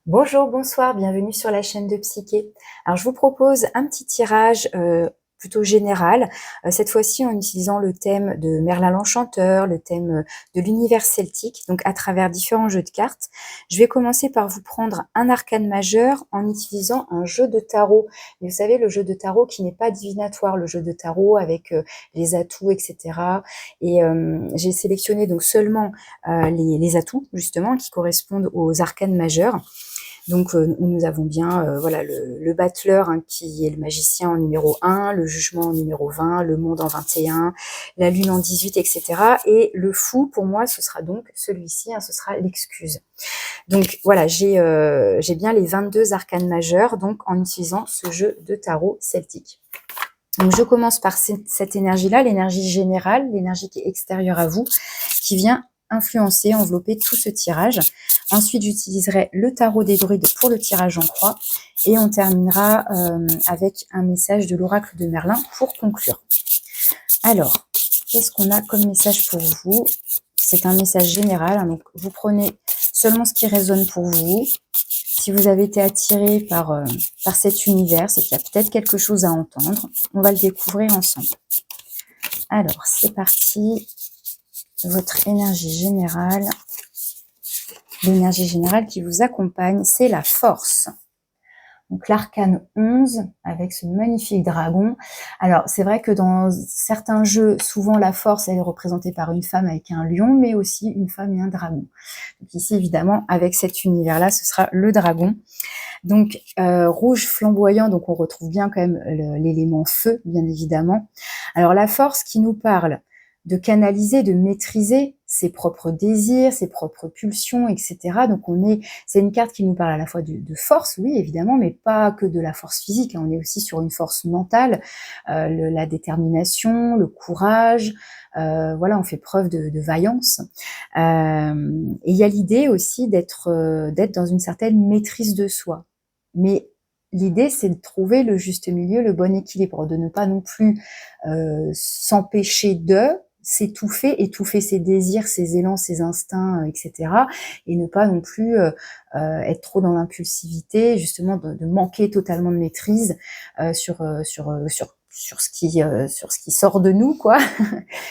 Bonjour, bonsoir, bienvenue sur la chaîne de Psyché. Alors je vous propose un petit tirage plutôt général, cette fois-ci en utilisant le thème de Merlin l'Enchanteur, le thème de l'univers celtique, donc à travers différents jeux de cartes. Je vais commencer par vous prendre un arcane majeur en utilisant un jeu de tarot. Et vous savez, le jeu de tarot qui n'est pas divinatoire, le jeu de tarot avec les atouts, etc. Et j'ai sélectionné donc seulement les atouts, justement, qui correspondent aux arcanes majeurs. Donc nous avons bien voilà le battleur hein, qui est le magicien en numéro 1, le jugement en numéro 20, le monde en 21, la lune en 18, etc. Et le fou, pour moi, ce sera donc celui-ci, hein, ce sera l'excuse. Donc voilà, j'ai bien les 22 arcanes majeurs donc en utilisant ce jeu de tarot celtique. Donc je commence par cette énergie-là, l'énergie générale, l'énergie qui est extérieure à vous, qui vient influencer, envelopper tout ce tirage. Ensuite, j'utiliserai le tarot des druides pour le tirage en croix. Et on terminera avec un message de l'oracle de Merlin pour conclure. Alors, qu'est-ce qu'on a comme message pour vous? C'est un message général, hein, donc vous prenez seulement ce qui résonne pour vous. Si vous avez été attiré par cet univers, c'est qu'il y a peut-être quelque chose à entendre. On va le découvrir ensemble. Alors, c'est parti. Votre énergie générale. L'énergie générale qui vous accompagne, c'est la force. Donc l'arcane 11 avec ce magnifique dragon. Alors c'est vrai que dans certains jeux, souvent la force elle est représentée par une femme avec un lion, mais aussi une femme et un dragon. Donc ici évidemment avec cet univers-là, ce sera le dragon. Donc rouge flamboyant, donc on retrouve bien quand même l'élément feu, bien évidemment. Alors la force qui nous parle de canaliser, de maîtriser ses propres désirs, ses propres pulsions, etc. Donc c'est une carte qui nous parle à la fois de force, oui évidemment, mais pas que de la force physique. On est aussi sur une force mentale, la détermination, le courage. Voilà, on fait preuve de vaillance. Et il y a l'idée aussi d'être dans une certaine maîtrise de soi. Mais l'idée, c'est de trouver le juste milieu, le bon équilibre, de ne pas non plus s'empêcher de étouffer ses désirs, ses élans, ses instincts, etc. Et ne pas non plus être trop dans l'impulsivité, justement de manquer totalement de maîtrise sur ce qui sort de nous, quoi,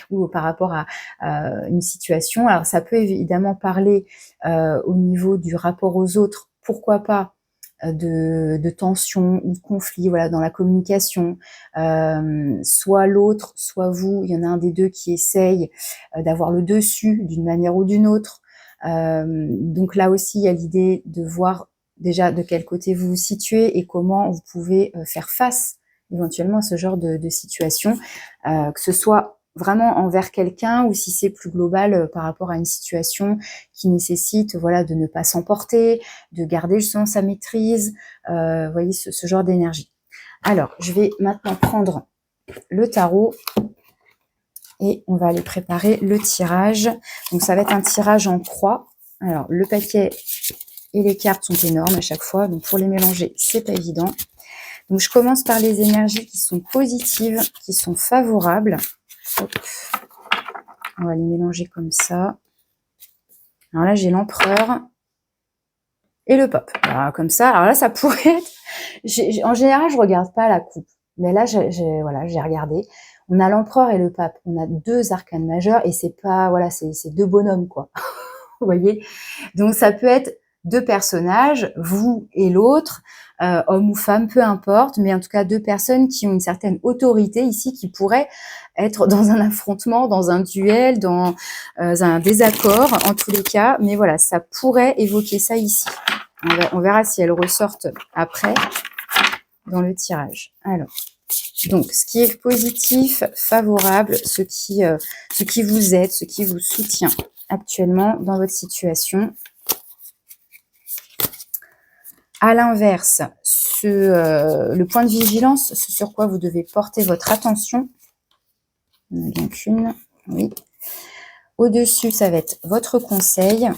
ou par rapport à une situation. Alors ça peut évidemment parler au niveau du rapport aux autres, pourquoi pas de tension ou de conflit, voilà, dans la communication, soit l'autre, soit vous, il y en a un des deux qui essaye d'avoir le dessus d'une manière ou d'une autre. Donc là aussi, il y a l'idée de voir déjà de quel côté vous vous situez et comment vous pouvez faire face éventuellement à ce genre de situation, que ce soit vraiment envers quelqu'un ou si c'est plus global par rapport à une situation qui nécessite voilà, de ne pas s'emporter, de garder justement sa maîtrise, vous voyez, ce genre d'énergie. Alors, je vais maintenant prendre le tarot et on va aller préparer le tirage. Donc, ça va être un tirage en croix. Alors, le paquet et les cartes sont énormes à chaque fois, donc pour les mélanger, c'est pas évident. Donc, je commence par les énergies qui sont positives, qui sont favorables. Hop. On va les mélanger comme ça. Alors là, j'ai l'empereur et le pape. Alors, comme ça. Alors là, ça pourrait être... En général, je regarde pas la coupe. Mais là, voilà, j'ai regardé. On a l'empereur et le pape. On a deux arcanes majeurs et c'est pas... Voilà, c'est deux bonhommes, quoi. Vous voyez? Donc, ça peut être deux personnages, vous et l'autre, homme ou femme, peu importe, mais en tout cas deux personnes qui ont une certaine autorité ici, qui pourraient être dans un affrontement, dans un duel, dans un désaccord, en tous les cas. Mais voilà, ça pourrait évoquer ça ici. On verra si elles ressortent après dans le tirage. Alors, donc, ce qui est positif, favorable, ce qui vous aide, ce qui vous soutient actuellement dans votre situation. À l'inverse, le point de vigilance, ce sur quoi vous devez porter votre attention. On n'a bien qu'une, oui. Au-dessus, ça va être votre conseil.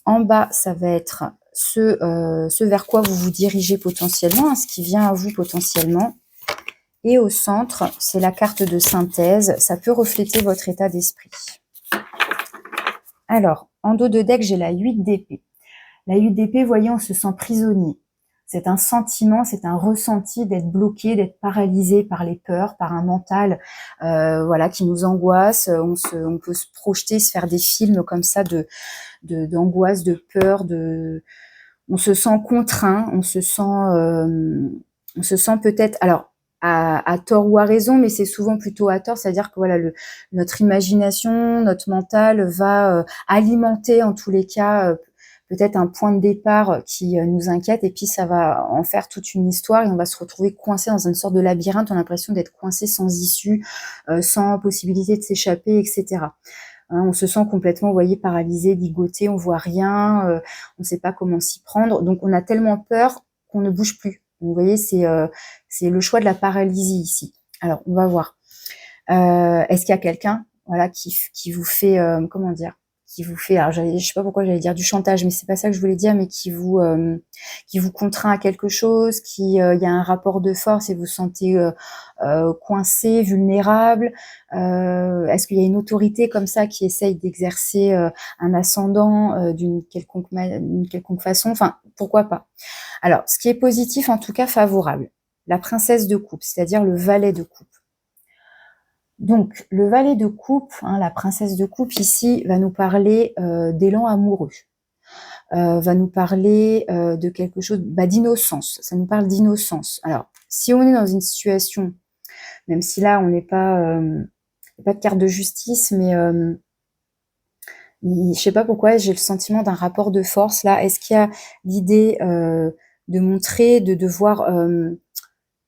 En bas, ça va être ce vers quoi vous vous dirigez potentiellement, hein, ce qui vient à vous potentiellement. Et au centre, c'est la carte de synthèse. Ça peut refléter votre état d'esprit. Alors, en dos de deck, j'ai la 8 d'épée. La 8 d'épée, vous voyez, on se sent prisonnier. C'est un sentiment, c'est un ressenti d'être bloqué, d'être paralysé par les peurs, par un mental, voilà, qui nous angoisse. On peut se projeter, se faire des films comme ça d'angoisse, de peur, on se sent contraint, on se sent peut-être, alors à tort ou à raison, mais c'est souvent plutôt à tort, c'est-à-dire que voilà, notre imagination, notre mental va alimenter en tous les cas peut-être un point de départ qui nous inquiète, et puis ça va en faire toute une histoire et on va se retrouver coincé dans une sorte de labyrinthe, on a l'impression d'être coincé sans issue, sans possibilité de s'échapper, etc. Hein, on se sent complètement, vous voyez, paralysé, ligoté, on voit rien, on ne sait pas comment s'y prendre. Donc on a tellement peur qu'on ne bouge plus. Donc, vous voyez, c'est le choix de la paralysie ici. Alors on va voir. Est-ce qu'il y a quelqu'un, voilà, qui vous fait, comment dire, qui vous fait, alors je sais pas pourquoi j'allais dire du chantage, mais c'est pas ça que je voulais dire, mais qui vous contraint à quelque chose, il y a un rapport de force et vous sentez coincé, vulnérable. Est-ce qu'il y a une autorité comme ça qui essaye d'exercer un ascendant d'une quelconque façon? Enfin, pourquoi pas? Alors, ce qui est positif, en tout cas favorable, la princesse de coupe, c'est-à-dire le valet de coupe. Donc, le valet de coupe, hein, la princesse de coupe ici, va nous parler d'élan amoureux, va nous parler de quelque chose, d'innocence. Ça nous parle d'innocence. Alors, si on est dans une situation, même si là on n'est pas de carte de justice, mais je sais pas pourquoi j'ai le sentiment d'un rapport de force là. Est-ce qu'il y a l'idée de montrer, de devoir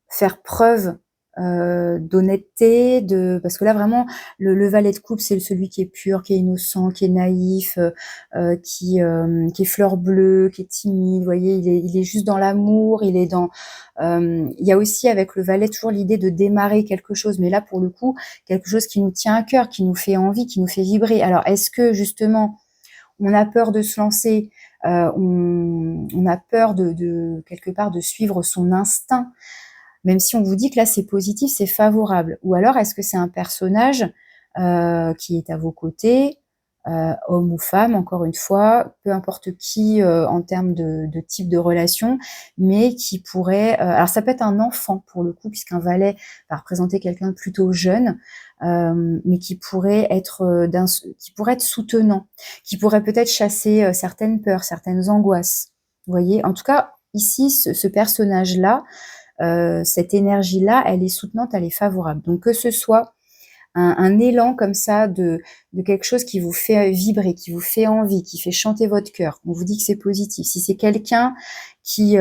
faire preuve d'honnêteté, parce que là vraiment le valet de coupe, c'est celui qui est pur, qui est innocent, qui est naïf, qui est fleur bleue, qui est timide. Vous voyez, il est juste dans l'amour, il est dans. Il y a aussi avec le valet toujours l'idée de démarrer quelque chose, mais là pour le coup quelque chose qui nous tient à cœur, qui nous fait envie, qui nous fait vibrer. Alors est-ce que justement on a peur de se lancer, on a peur de quelque part de suivre son instinct? Même si on vous dit que là c'est positif, c'est favorable. Ou alors est-ce que c'est un personnage qui est à vos côtés, homme ou femme, encore une fois, peu importe qui en termes de type de relation, mais qui pourrait, alors ça peut être un enfant pour le coup, puisqu'un valet va représenter quelqu'un de plutôt jeune, mais qui pourrait être soutenant, qui pourrait peut-être chasser certaines peurs, certaines angoisses. Vous voyez, en tout cas ici ce personnage-là, cette énergie-là, elle est soutenante, elle est favorable. Donc que ce soit un élan comme ça de quelque chose qui vous fait vibrer, qui vous fait envie, qui fait chanter votre cœur, on vous dit que c'est positif. Si c'est quelqu'un qui,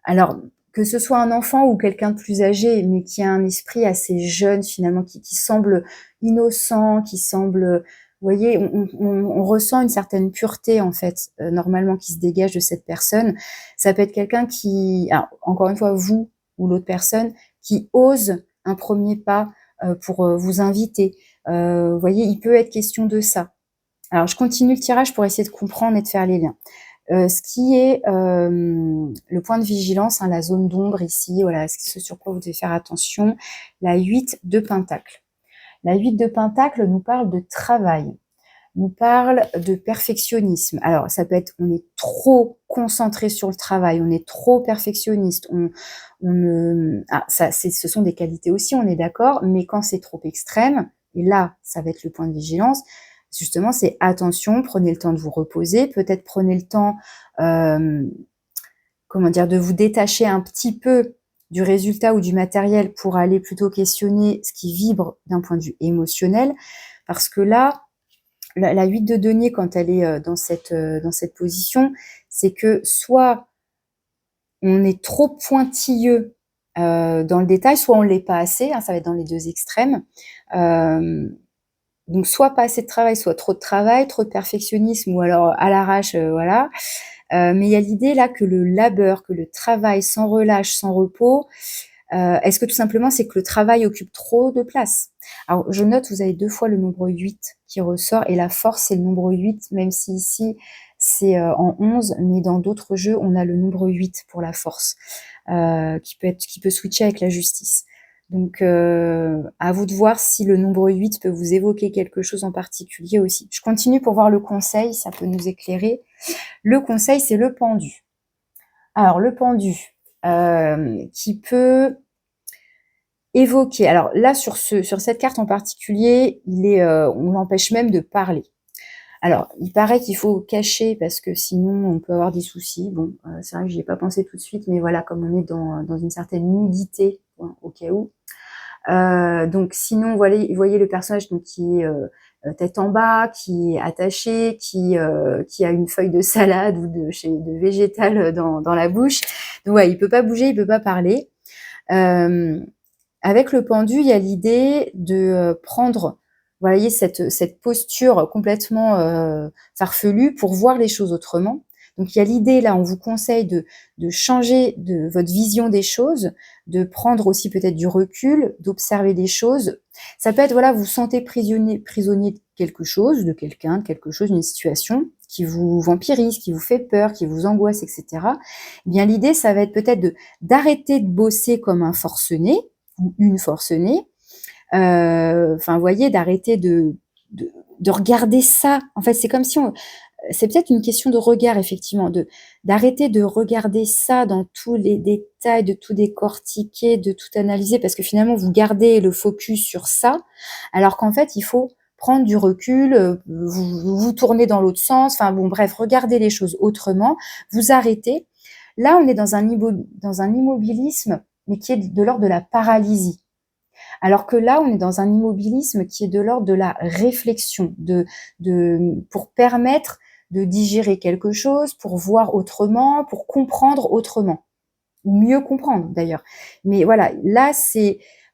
alors que ce soit un enfant ou quelqu'un de plus âgé, mais qui a un esprit assez jeune finalement, qui semble innocent, qui semble, vous voyez, on ressent une certaine pureté en fait, normalement qui se dégage de cette personne. Ça peut être quelqu'un qui, alors, encore une fois, vous ou l'autre personne, qui ose un premier pas pour vous inviter. Vous voyez, il peut être question de ça. Alors, je continue le tirage pour essayer de comprendre et de faire les liens. Ce qui est le point de vigilance, hein, la zone d'ombre ici, voilà, ce sur quoi vous devez faire attention, la 8 de Pentacle. La 8 de Pentacle nous parle de travail, nous parle de perfectionnisme. Alors, ça peut être, on est trop concentré sur le travail, on est trop perfectionniste, ce sont des qualités aussi, on est d'accord, mais quand c'est trop extrême, et là, ça va être le point de vigilance, justement, c'est attention, prenez le temps de vous reposer, peut-être prenez le temps, comment dire, de vous détacher un petit peu du résultat ou du matériel pour aller plutôt questionner ce qui vibre d'un point de vue émotionnel, parce que là, la 8 de denier, quand elle est dans cette position, c'est que soit on est trop pointilleux dans le détail, soit on ne l'est pas assez, hein, ça va être dans les deux extrêmes. Donc soit pas assez de travail, soit trop de travail, trop de perfectionnisme, ou alors à l'arrache, voilà. Mais il y a l'idée là que le labeur, que le travail sans relâche, sans repos, est-ce que tout simplement c'est que le travail occupe trop de place? Alors je note, vous avez 2 fois le nombre 8 qui ressort, et la force c'est le nombre 8, même si ici c'est en 11, mais dans d'autres jeux on a le nombre 8 pour la force, qui peut switcher avec la justice. Donc, à vous de voir si le nombre 8 peut vous évoquer quelque chose en particulier aussi. Je continue pour voir le conseil, ça peut nous éclairer. Le conseil, c'est le pendu. Alors, le pendu, qui peut évoquer. Alors là, sur cette carte en particulier, on l'empêche même de parler. Alors, il paraît qu'il faut cacher parce que sinon on peut avoir des soucis. Bon, c'est vrai que j'y ai pas pensé tout de suite, mais voilà, comme on est dans une certaine nudité, hein, au cas où. Donc sinon, vous voyez le personnage donc, qui est tête en bas, qui est attaché, qui a une feuille de salade ou de végétal dans la bouche. Donc ouais, il peut pas bouger, il peut pas parler. Avec le pendu, il y a l'idée de prendre, vous voyez, cette posture complètement farfelue pour voir les choses autrement. Donc il y a l'idée, là, on vous conseille de changer de votre vision des choses, de prendre aussi peut-être du recul, d'observer des choses. Ça peut être, voilà, vous vous sentez prisonnier de quelque chose, de quelqu'un, de quelque chose, d'une situation qui vous vampirise, qui vous fait peur, qui vous angoisse, etc. Eh bien, l'idée, ça va être peut-être d'arrêter de bosser comme un forcené, ou une forcenée, enfin, vous voyez, d'arrêter de regarder ça. En fait, c'est comme si c'est peut-être une question de regard, effectivement, d'arrêter de regarder ça dans tous les détails, de tout décortiquer, de tout analyser, parce que finalement, vous gardez le focus sur ça, alors qu'en fait, il faut prendre du recul, vous tournez dans l'autre sens, enfin bon, bref, regardez les choses autrement, vous arrêtez. Là, on est dans un immobilisme, mais qui est de l'ordre de la paralysie. Alors que là, on est dans un immobilisme qui est de l'ordre de la réflexion, pour permettre de digérer quelque chose, pour voir autrement, pour comprendre autrement, ou mieux comprendre d'ailleurs. Mais voilà, là,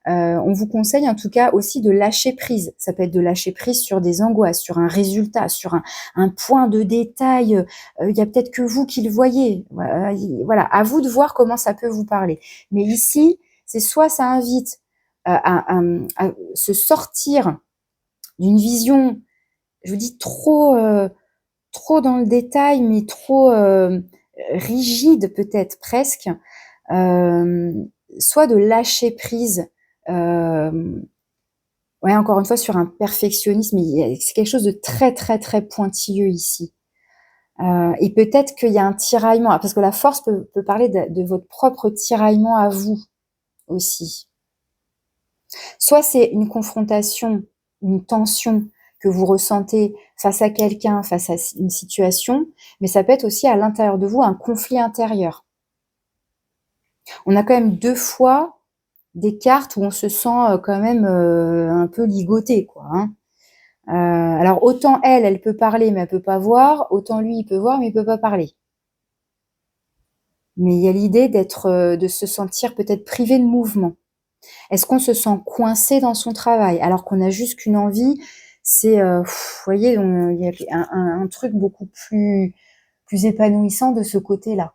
on vous conseille en tout cas aussi de lâcher prise. Ça peut être de lâcher prise sur des angoisses, sur un résultat, sur un point de détail. Il y a peut-être que vous qui le voyez. Voilà, à vous de voir comment ça peut vous parler. Mais ici, c'est soit ça invite à se sortir d'une vision, je vous dis, trop dans le détail, mais trop rigide peut-être presque, soit de lâcher prise, ouais, encore une fois, sur un perfectionnisme, c'est quelque chose de très, très, très pointilleux ici. Et peut-être qu'il y a un tiraillement, parce que la force peut parler de votre propre tiraillement à vous aussi. Soit c'est une confrontation, une tension que vous ressentez face à quelqu'un, face à une situation, mais ça peut être aussi à l'intérieur de vous un conflit intérieur. On a quand même 2 fois des cartes où on se sent quand même un peu ligoté, quoi, hein. Alors autant elle peut parler mais elle peut pas voir, autant lui il peut voir mais il peut pas parler. Mais il y a l'idée de se sentir peut-être privé de mouvement. Est-ce qu'on se sent coincé dans son travail alors qu'on a juste qu'une envie, c'est, vous voyez, il y a un truc beaucoup plus épanouissant de ce côté-là.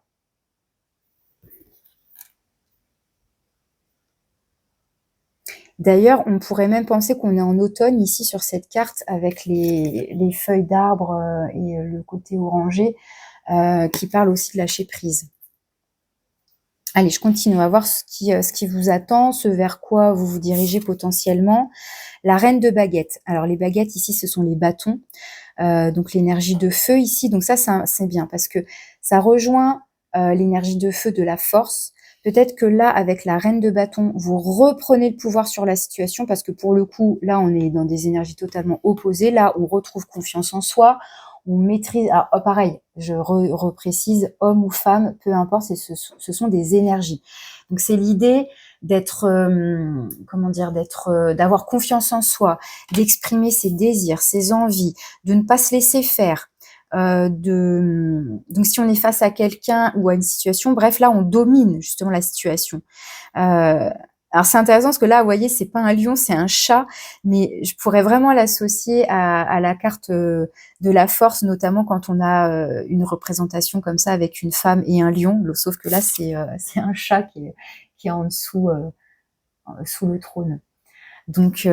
D'ailleurs, on pourrait même penser qu'on est en automne ici sur cette carte avec les feuilles d'arbres et le côté orangé qui parle aussi de lâcher prise. Allez, je continue, on va voir ce qui vous attend, ce vers quoi vous vous dirigez potentiellement. La reine de baguettes. Alors les baguettes ici, ce sont les bâtons, donc l'énergie de feu ici. Donc ça, c'est bien parce que ça rejoint l'énergie de feu de la force. Peut-être que là, avec la reine de bâton, vous reprenez le pouvoir sur la situation parce que pour le coup, là, on est dans des énergies totalement opposées. Là, on retrouve confiance en soi, on maîtrise. Alors, pareil, je reprécise, homme ou femme, peu importe, ce sont des énergies. Donc c'est l'idée d'être, d'avoir confiance en soi, d'exprimer ses désirs, ses envies, de ne pas se laisser faire. Donc si on est face à quelqu'un ou à une situation, bref, là on domine justement la situation. Alors c'est intéressant parce que là, vous voyez, c'est pas un lion, c'est un chat, mais je pourrais vraiment l'associer à la carte de la force, notamment quand on a une représentation comme ça avec une femme et un lion, sauf que là c'est un chat qui est en dessous, sous le trône. Donc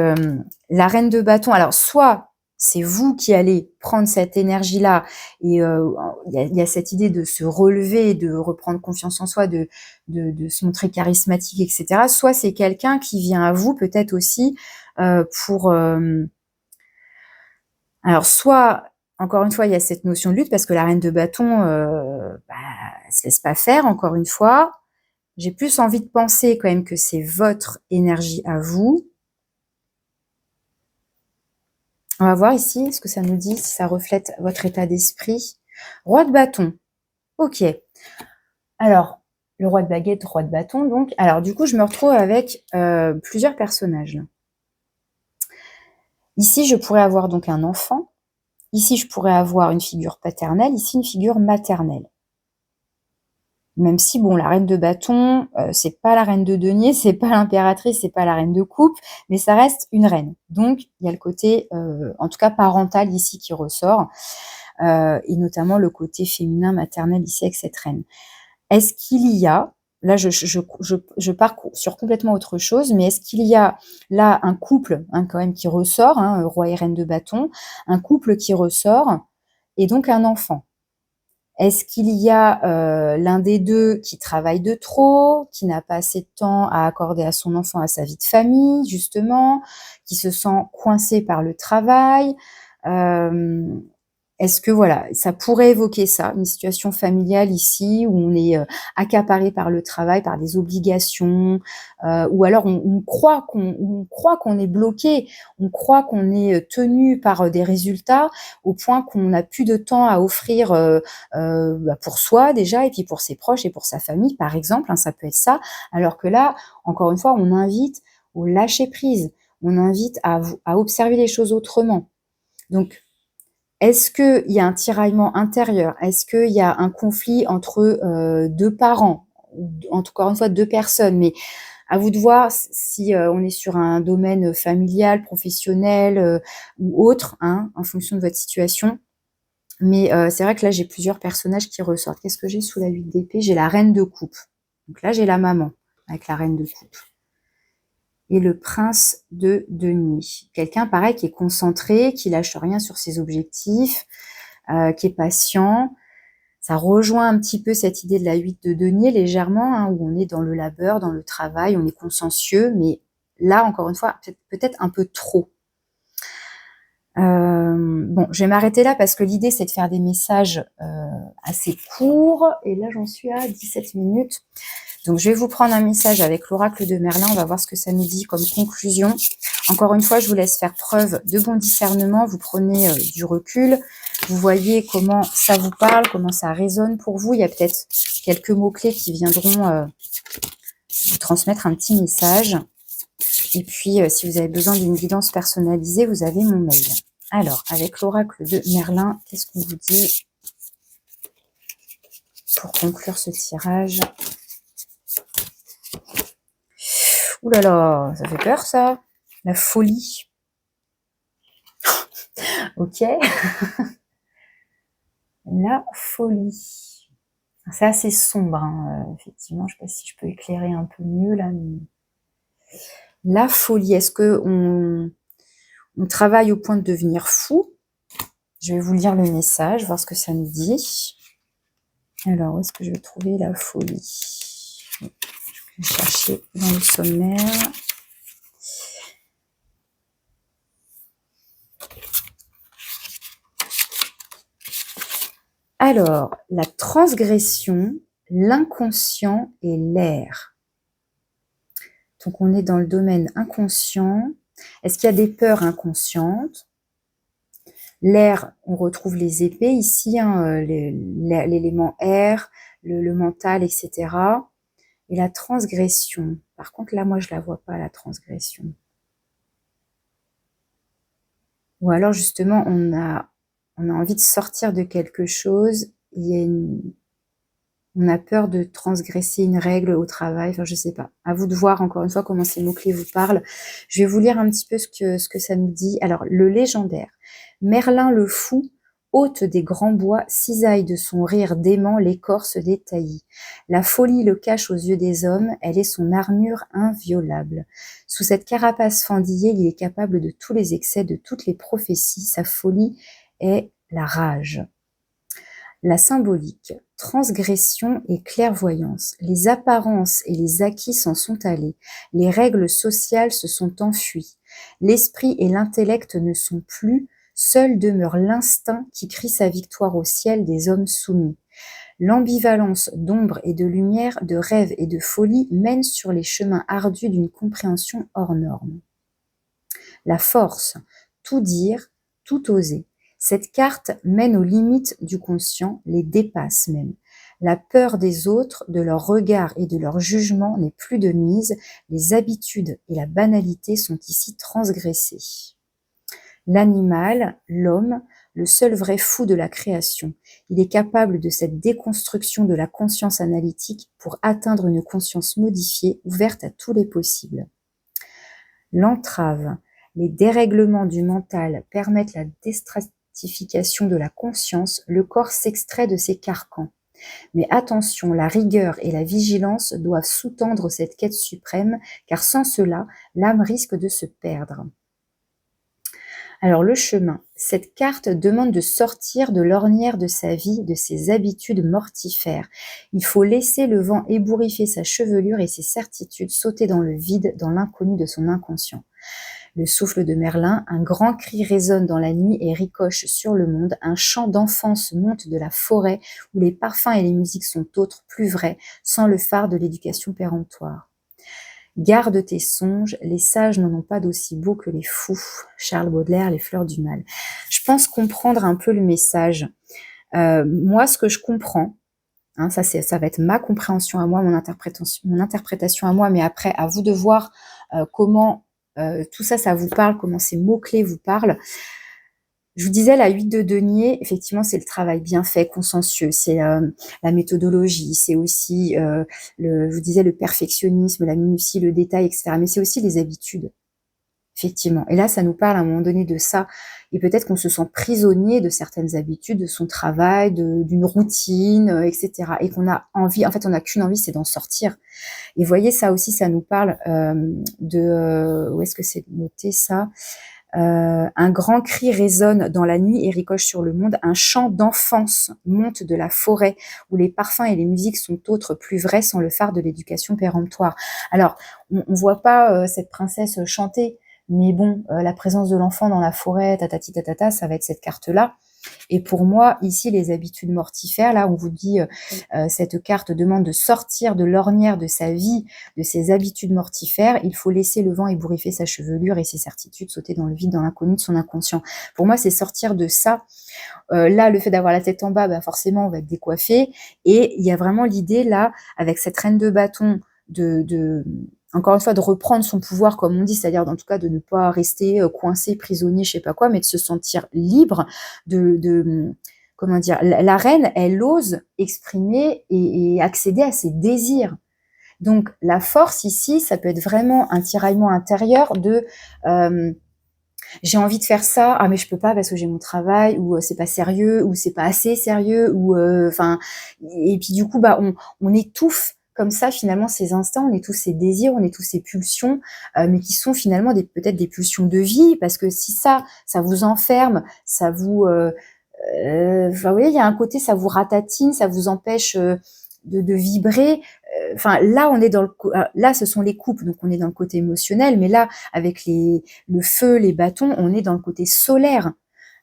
la reine de bâton, alors soit c'est vous qui allez prendre cette énergie-là et il y a cette idée de se relever, de reprendre confiance en soi, de se montrer charismatique, etc. Soit c'est quelqu'un qui vient à vous peut-être aussi pour... alors soit, encore une fois, il y a cette notion de lutte parce que la reine de bâton, elle se laisse pas faire, encore une fois. J'ai plus envie de penser quand même que c'est votre énergie à vous. On va voir ici ce que ça nous dit, si ça reflète votre état d'esprit. Roi de bâton. Ok. Alors, le roi de baguette, roi de bâton, donc. Alors, du coup, je me retrouve avec plusieurs personnages. Là. Ici, je pourrais avoir donc un enfant. Ici, je pourrais avoir une figure paternelle. Ici, une figure maternelle. Même si, bon, la reine de bâton, c'est pas la reine de denier, c'est pas l'impératrice, c'est pas la reine de coupe, mais ça reste une reine. Donc, il y a le côté, en tout cas parental ici qui ressort, et notamment le côté féminin, maternel ici avec cette reine. Est-ce qu'il y a, là je pars sur complètement autre chose, mais est-ce qu'il y a là un couple quand même qui ressort, roi et reine de bâton, un couple qui ressort, et donc un enfant? Est-ce qu'il y a l'un des deux qui travaille de trop, qui n'a pas assez de temps à accorder à son enfant, à sa vie de famille, justement, qui se sent coincé par le travail? Est-ce que voilà, ça pourrait évoquer ça, une situation familiale ici où on est accaparé par le travail, par des obligations, ou alors on croit qu'on est bloqué, on croit qu'on est tenu par des résultats au point qu'on n'a plus de temps à offrir pour soi déjà et puis pour ses proches et pour sa famille, par exemple, ça peut être ça. Alors que là, encore une fois, on invite au lâcher prise, on invite à observer les choses autrement. Donc, est-ce qu'il y a un tiraillement intérieur? Est-ce qu'il y a un conflit entre deux parents? Encore une fois, deux personnes, mais à vous de voir si on est sur un domaine familial, professionnel ou autre, en fonction de votre situation. Mais c'est vrai que là, j'ai plusieurs personnages qui ressortent. Qu'est-ce que j'ai sous la 8 d'épée? J'ai la reine de coupe. Donc là, j'ai la maman avec la reine de coupe. Et le prince de denier. Quelqu'un, pareil, qui est concentré, qui lâche rien sur ses objectifs, qui est patient. Ça rejoint un petit peu cette idée de la 8 de denier, légèrement, où on est dans le labeur, dans le travail, on est consciencieux, mais là, encore une fois, peut-être un peu trop. Bon, je vais m'arrêter là parce que l'idée, c'est de faire des messages assez courts. Et là, j'en suis à 17 minutes. Donc, je vais vous prendre un message avec l'oracle de Merlin. On va voir ce que ça nous dit comme conclusion. Encore une fois, je vous laisse faire preuve de bon discernement. Vous prenez du recul. Vous voyez comment ça vous parle, comment ça résonne pour vous. Il y a peut-être quelques mots-clés qui viendront vous transmettre un petit message. Et puis, si vous avez besoin d'une guidance personnalisée, vous avez mon mail. Alors, avec l'oracle de Merlin, qu'est-ce qu'on vous dit pour conclure ce tirage? Ouh là là, ça fait peur ça. La folie. Ok. La folie. C'est assez sombre, effectivement. Je ne sais pas si je peux éclairer un peu mieux là. Mais... La folie, est-ce que on travaille au point de devenir fou? Je vais vous lire le message, voir ce que ça nous dit. Alors, où est-ce que je vais trouver la folie? Je vais chercher dans le sommaire. Alors, la transgression, l'inconscient et l'air. Donc, on est dans le domaine inconscient. Est-ce qu'il y a des peurs inconscientes? L'air, on retrouve les épées ici, l'élément air, le mental, etc. Et la transgression. Par contre, là, moi, je la vois pas, la transgression. Ou alors, justement, on a envie de sortir de quelque chose. On a peur de transgresser une règle au travail. Enfin, je sais pas. À vous de voir, encore une fois, comment ces mots-clés vous parlent. Je vais vous lire un petit peu ce que ça nous dit. Alors, le légendaire. Merlin le fou hôte des grands bois, cisaille de son rire dément l'écorce des taillis. La folie le cache aux yeux des hommes, elle est son armure inviolable. Sous cette carapace fendillée, il est capable de tous les excès, de toutes les prophéties. Sa folie est la rage. La symbolique, transgression et clairvoyance. Les apparences et les acquis s'en sont allés. Les règles sociales se sont enfuies. L'esprit et l'intellect ne sont plus. Seul demeure l'instinct qui crie sa victoire au ciel des hommes soumis. L'ambivalence d'ombre et de lumière, de rêve et de folie mène sur les chemins ardus d'une compréhension hors norme. La force, tout dire, tout oser. Cette carte mène aux limites du conscient, les dépasse même. La peur des autres, de leur regard et de leur jugement n'est plus de mise. Les habitudes et la banalité sont ici transgressées. L'animal, l'homme, le seul vrai fou de la création. Il est capable de cette déconstruction de la conscience analytique pour atteindre une conscience modifiée, ouverte à tous les possibles. L'entrave, les dérèglements du mental permettent la déstratification de la conscience, le corps s'extrait de ses carcans. Mais attention, la rigueur et la vigilance doivent sous-tendre cette quête suprême, car sans cela, l'âme risque de se perdre. Alors le chemin, cette carte demande de sortir de l'ornière de sa vie, de ses habitudes mortifères. Il faut laisser le vent ébouriffer sa chevelure et ses certitudes sauter dans le vide, dans l'inconnu de son inconscient. Le souffle de Merlin, un grand cri résonne dans la nuit et ricoche sur le monde, un chant d'enfance monte de la forêt où les parfums et les musiques sont autres, plus vrais, sans le phare de l'éducation péremptoire. Garde tes songes, les sages n'en ont pas d'aussi beau que les fous. Charles Baudelaire, Les Fleurs du Mal. Je pense comprendre un peu le message. Moi, ce que je comprends, ça va être ma compréhension à moi, mon interprétation à moi, mais après, à vous de voir comment tout ça, ça vous parle, comment ces mots-clés vous parlent. Je vous disais, la 8 de denier, effectivement, c'est le travail bien fait, consciencieux, c'est la méthodologie, c'est aussi, je vous disais, le perfectionnisme, la minutie, le détail, etc. Mais c'est aussi les habitudes, effectivement. Et là, ça nous parle à un moment donné de ça. Et peut-être qu'on se sent prisonnier de certaines habitudes, de son travail, d'une routine, etc. Et qu'on a envie, en fait, on n'a qu'une envie, c'est d'en sortir. Et voyez, ça aussi, ça nous parle où est-ce que c'est noté ça ? Un grand cri résonne dans la nuit et ricoche sur le monde. Un chant d'enfance monte de la forêt où les parfums et les musiques sont autres, plus vrais, sans le phare de l'éducation péremptoire. Alors, on voit pas cette princesse chanter, mais bon, la présence de l'enfant dans la forêt, tatati tatata, ça va être cette carte-là. Et pour moi, ici, les habitudes mortifères, là, on vous dit, cette carte demande de sortir de l'ornière de sa vie, de ses habitudes mortifères. Il faut laisser le vent ébouriffer sa chevelure et ses certitudes sauter dans le vide, dans l'inconnu de son inconscient. Pour moi, c'est sortir de ça. Là, le fait d'avoir la tête en bas, bah, forcément, on va être décoiffé. Et il y a vraiment l'idée, là, avec cette reine de bâton, encore une fois, de reprendre son pouvoir, comme on dit, c'est-à-dire en tout cas de ne pas rester coincé, prisonnier, je sais pas quoi, mais de se sentir libre, comment dire, la reine, elle ose exprimer et accéder à ses désirs. Donc la force ici, ça peut être vraiment un tiraillement intérieur de j'ai envie de faire ça, ah mais je peux pas parce que j'ai mon travail, ou c'est pas sérieux, ou c'est pas assez sérieux, ou enfin, et puis du coup bah on étouffe comme ça finalement ces instincts, on est tous ces désirs, on est tous ces pulsions, mais qui sont finalement peut-être des pulsions de vie, parce que si ça vous enferme, ça vous, enfin, vous voyez, il y a un côté, ça vous ratatine, ça vous empêche de vibrer. Enfin, là, on est là, ce sont les coupes, donc on est dans le côté émotionnel, mais là, avec le feu, les bâtons, on est dans le côté solaire.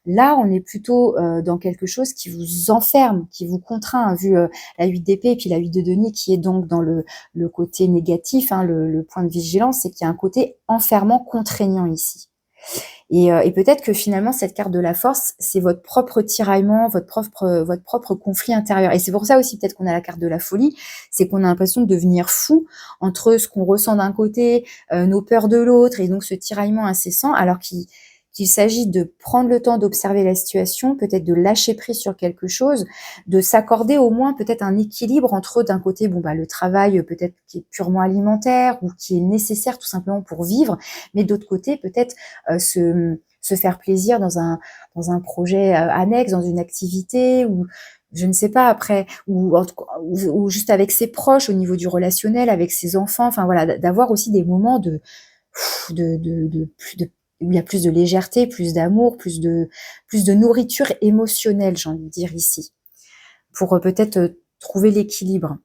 Là, on est plutôt dans quelque chose qui vous enferme, qui vous contraint, vu la 8 d'épée et puis la 8 de denier, qui est donc dans le côté négatif, le point de vigilance, c'est qu'il y a un côté enfermant, contraignant ici. Et peut-être que finalement, cette carte de la force, c'est votre propre tiraillement, votre propre conflit intérieur. Et c'est pour ça aussi peut-être qu'on a la carte de la folie, c'est qu'on a l'impression de devenir fou entre ce qu'on ressent d'un côté, nos peurs de l'autre, et donc ce tiraillement incessant, alors qui qu'il s'agit de prendre le temps d'observer la situation, peut-être de lâcher prise sur quelque chose, de s'accorder au moins peut-être un équilibre entre d'un côté le travail peut-être qui est purement alimentaire ou qui est nécessaire tout simplement pour vivre, mais d'autre côté peut-être se faire plaisir dans un projet annexe, dans une activité ou je ne sais pas après, ou juste avec ses proches au niveau du relationnel, avec ses enfants, enfin voilà, d'avoir aussi des moments où il y a plus de légèreté, plus d'amour, plus de nourriture émotionnelle, j'ai envie de dire ici, pour peut-être trouver l'équilibre.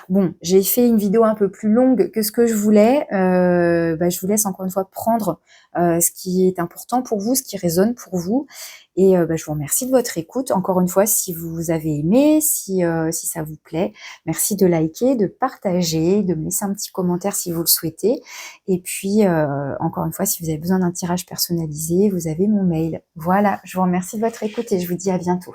Bon, j'ai fait une vidéo un peu plus longue que ce que je voulais. Je vous laisse encore une fois prendre ce qui est important pour vous, ce qui résonne pour vous. Et je vous remercie de votre écoute. Encore une fois, si vous avez aimé, si ça vous plaît, merci de liker, de partager, de me laisser un petit commentaire si vous le souhaitez. Et puis, encore une fois, si vous avez besoin d'un tirage personnalisé, vous avez mon mail. Voilà, je vous remercie de votre écoute et je vous dis à bientôt.